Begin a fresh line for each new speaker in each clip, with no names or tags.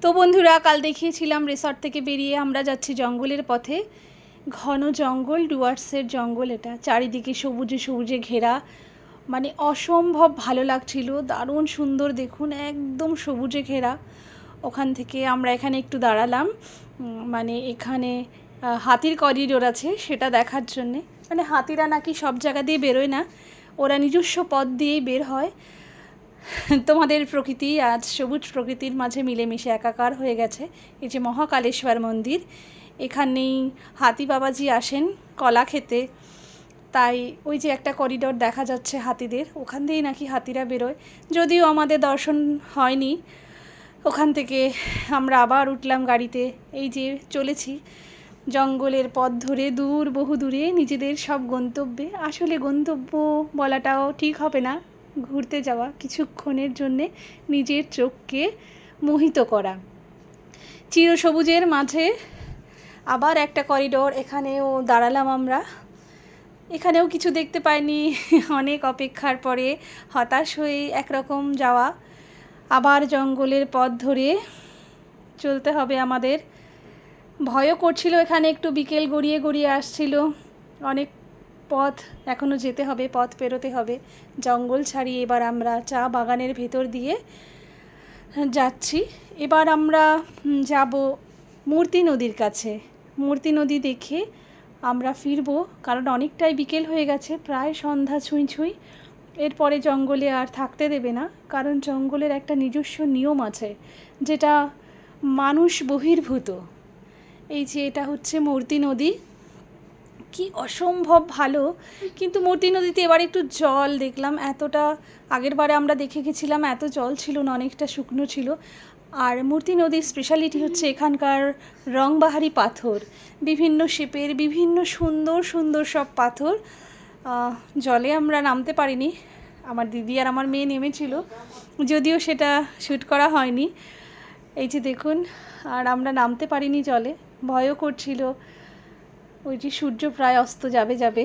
তো বন্ধুরা, কাল দেখিয়েছিলাম রিসর্ট থেকে বেরিয়ে আমরা যাচ্ছি জঙ্গলের পথে। ঘন জঙ্গল, ডুয়ার্সের জঙ্গল। এটা চারিদিকে সবুজে সবুজে ঘেরা, মানে অসম্ভব ভালো লাগছিল। দারুণ সুন্দর, দেখুন একদম সবুজে ঘেরা। ওখান থেকে আমরা এখানে একটু দাঁড়ালাম, মানে এখানে হাতির করিডোর আছে সেটা দেখার জন্যে। মানে হাতিরা নাকি সব জায়গা দিয়ে বেরোয় না, ওরা নিজস্ব পথ দিয়েই বের হয়। তোমাদের প্রকৃতি আজ সবুজ প্রকৃতির মাঝে মিলেমিশে একাকার হয়ে গেছে। এই যে মহাকালেশ্বর মন্দির, এখানেই হাতি বাবাজি আসেন কলা খেতে। তাই ওই যে একটা করিডোর দেখা যাচ্ছে হাতিদের, ওখান দিয়েই নাকি হাতিরা বেরোয়। যদিও আমাদের দর্শন হয়নি। ওখান থেকে আমরা আবার উঠলাম গাড়িতে। এই যে চলেছি জঙ্গলের পথ ধরে দূর, বহু দূরে নিজেদের সব গন্তব্যে। আসলে গন্তব্য বলাটাও ঠিক হবে না, ঘুরতে যাওয়া, কিছুক্ষণের জন্যে নিজের চোখকে মোহিত করা। চিরসবুজের মাঝে আবার একটা করিডোর, এখানেও দাঁড়ালাম আমরা। এখানেও কিছু দেখতে পাইনি। অনেক অপেক্ষার পরে হতাশ হয়ে একরকম যাওয়া। আবার জঙ্গলের পথ ধরে চলতে হবে আমাদের। ভয়ও করছিল, এখানে একটু বিকেল গড়িয়ে গড়িয়ে আসছিল। অনেক পথ এখনও যেতে হবে, পথ পেরোতে হবে। জঙ্গল ছাড়িয়ে এবার আমরা চা বাগানের ভেতর দিয়ে যাচ্ছি। এবার আমরা যাব মূর্তি নদীর কাছে। মূর্তি নদী দেখে আমরা ফিরবো, কারণ অনেকটাই বিকেল হয়ে গেছে, প্রায় সন্ধ্যা ছুঁই ছুঁই। এরপরে জঙ্গলে আর থাকতে দেবে না, কারণ জঙ্গলের একটা নিজস্ব নিয়ম আছে যেটা মানুষ বহির্ভূত। এই যে এটা হচ্ছে মূর্তি নদী, কি অসম্ভব ভালো। কিন্তু মূর্তি নদীতে এবার একটু জল দেখলাম, এতটা আগের বারে আমরা দেখে গেছিলাম এত জল ছিল না, অনেকটা শুকনো ছিল। আর মূর্তি নদীর স্পেশালিটি হচ্ছে এখানকার রংবাহারি পাথর, বিভিন্ন শেপের, বিভিন্ন সুন্দর সুন্দর সব পাথর। জলে আমরা নামতে পারিনি, আমার দিদি আর আমার মেয়ে নেমেছিল, যদিও সেটা শ্যুট করা হয়নি। এই যে দেখুন, আর আমরা নামতে পারিনি জলে, ভয়ও করছিল। ওই যে সূর্য প্রায় অস্ত যাবে যাবে,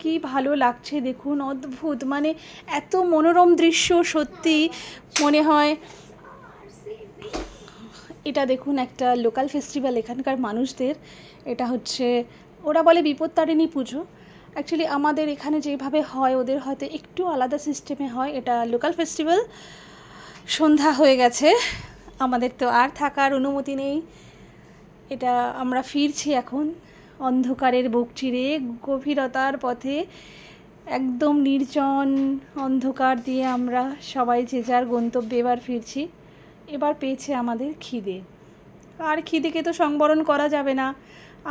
কি ভালো লাগছে দেখুন, অদ্ভুত, মানে এত মনোরম দৃশ্য, সত্যি মনে হয়। এটা দেখুন একটা লোকাল ফেস্টিভ্যাল এখানকার মানুষদের। এটা হচ্ছে, ওরা বলে বিপত্তারিণী পুজো। অ্যাকচুয়ালি আমাদের এখানে যেভাবে হয় ওদের হয়তো একটু আলাদা সিস্টেমে হয়। এটা লোকাল ফেস্টিভ্যাল। সন্ধ্যা হয়ে গেছে, আমাদের তো আর থাকার অনুমতি নেই। এটা আমরা ফিরছি এখন অন্ধকারের বুক চিরে, গভীরতার পথে, একদম নির্জন অন্ধকার দিয়ে আমরা সবাই যে যার গন্তব্যে এবার ফিরছি। এবার পেয়েছে আমাদের খিদে, আর খিদেকে তো সংবরণ করা যাবে না।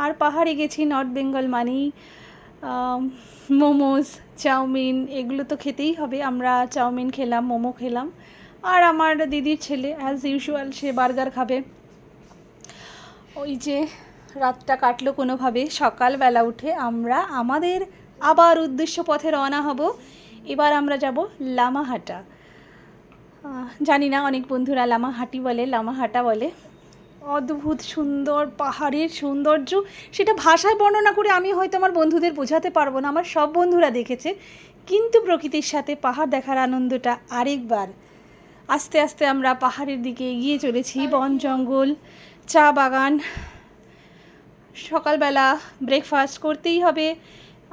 আর পাহাড়ে গেছি, নর্থ বেঙ্গল মানেই মোমোস, চাউমিন, এগুলো তো খেতেই হবে। আমরা চাউমিন খেলাম, মোমো খেলাম, আর আমার দিদির ছেলে অ্যাজ ইউজুয়াল সে বার্গার খাবে। ওই যে রাতটা কাটলো কোনোভাবে, সকালবেলা উঠে আমরা আমাদের আবার উদ্দেশ্য পথে রওনা হব। এবার আমরা যাব লামাহাটা। জানি না, অনেক বন্ধুরা লামাহাটি বলে, লামাহাটা বলে। অদ্ভুত সুন্দর পাহাড়ের সৌন্দর্য, সেটা ভাষায় বর্ণনা করে আমি হয়তো আমার বন্ধুদের বোঝাতে পারবো না। আমার সব বন্ধুরা দেখেছে, কিন্তু প্রকৃতির সাথে পাহাড় দেখার আনন্দটা আরেকবার। আস্তে আস্তে আমরা পাহাড়ের দিকে এগিয়ে চলেছি, বন জঙ্গল, চা বাগান। সকালবেলা ব্রেকফাস্ট করতেই হবে।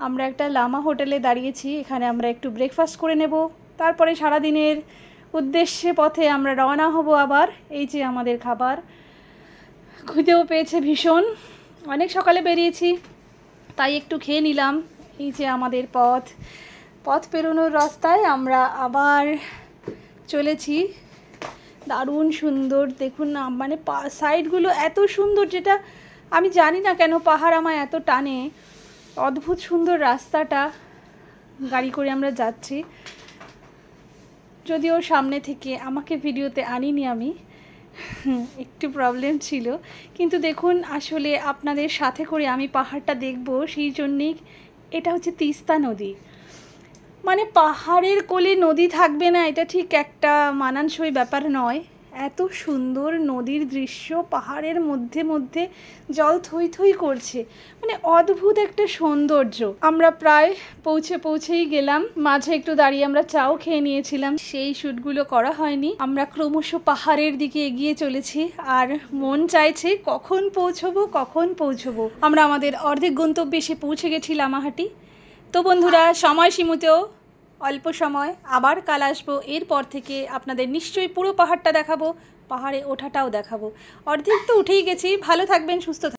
আমরা একটা লামা হোটেলে দাঁড়িয়েছি, এখানে আমরা একটু ব্রেকফাস্ট করে নেব, তারপরে সারাদিনের উদ্দেশ্যে পথে আমরা রওনা হব আবার। এই যে আমাদের খাবার, খিদেও পেয়েছে ভীষণ, অনেক সকালে বেরিয়েছি তাই একটু খেয়ে নিলাম। এই যে আমাদের পথ পেরোনোর রাস্তায় আমরা আবার চলেছি। দারুণ সুন্দর দেখুন না, মানে সাইডগুলো এত সুন্দর, যেটা আমি জানি না কেন পাহাড় আমায় এত টানে। অদ্ভুত সুন্দর রাস্তাটা, গাড়ি করে আমরা যাচ্ছি। যদিও সামনে থেকে আমাকে ভিডিওতে আনিনি আমি, একটু প্রবলেম ছিল। কিন্তু দেখুন, আসলে আপনাদের সাথে করে আমি পাহাড়টা দেখব, সেই জন্যেই। এটা হচ্ছে তিস্তা নদী। মানে পাহাড়ের কোলে নদী থাকবে না, এটা ঠিক একটা মানানসই ব্যাপার নয়। এত সুন্দর নদীর দৃশ্য, পাহাড়ের মধ্যে মধ্যে জল থই থই করছে, মানে অদ্ভুত একটা সৌন্দর্য। আমরা প্রায় পৌঁছেই গেলাম। মাঝে একটু দাঁড়িয়ে আমরা চাও খেয়ে নিয়েছিলাম, সেই শ্যুটগুলো করা হয়নি। আমরা ক্রমশ পাহাড়ের দিকে এগিয়ে চলেছি আর মন চাইছে কখন পৌঁছবো। আমরা আমাদের অর্ধেক গন্তব্যে এসে পৌঁছে গেছি লামাহাটি। তো বন্ধুরা, সময় সীমিত, অল্প সময়, আবার কাল আসবো। এরপর থেকে আপনাদের নিশ্চয়ই পুরো পাহাড়টা দেখাবো, পাহাড়ে ওঠাটাও দেখাবো। অর্ধেক তো উঠেই গেছি। ভালো থাকবেন, সুস্থ থাকবেন।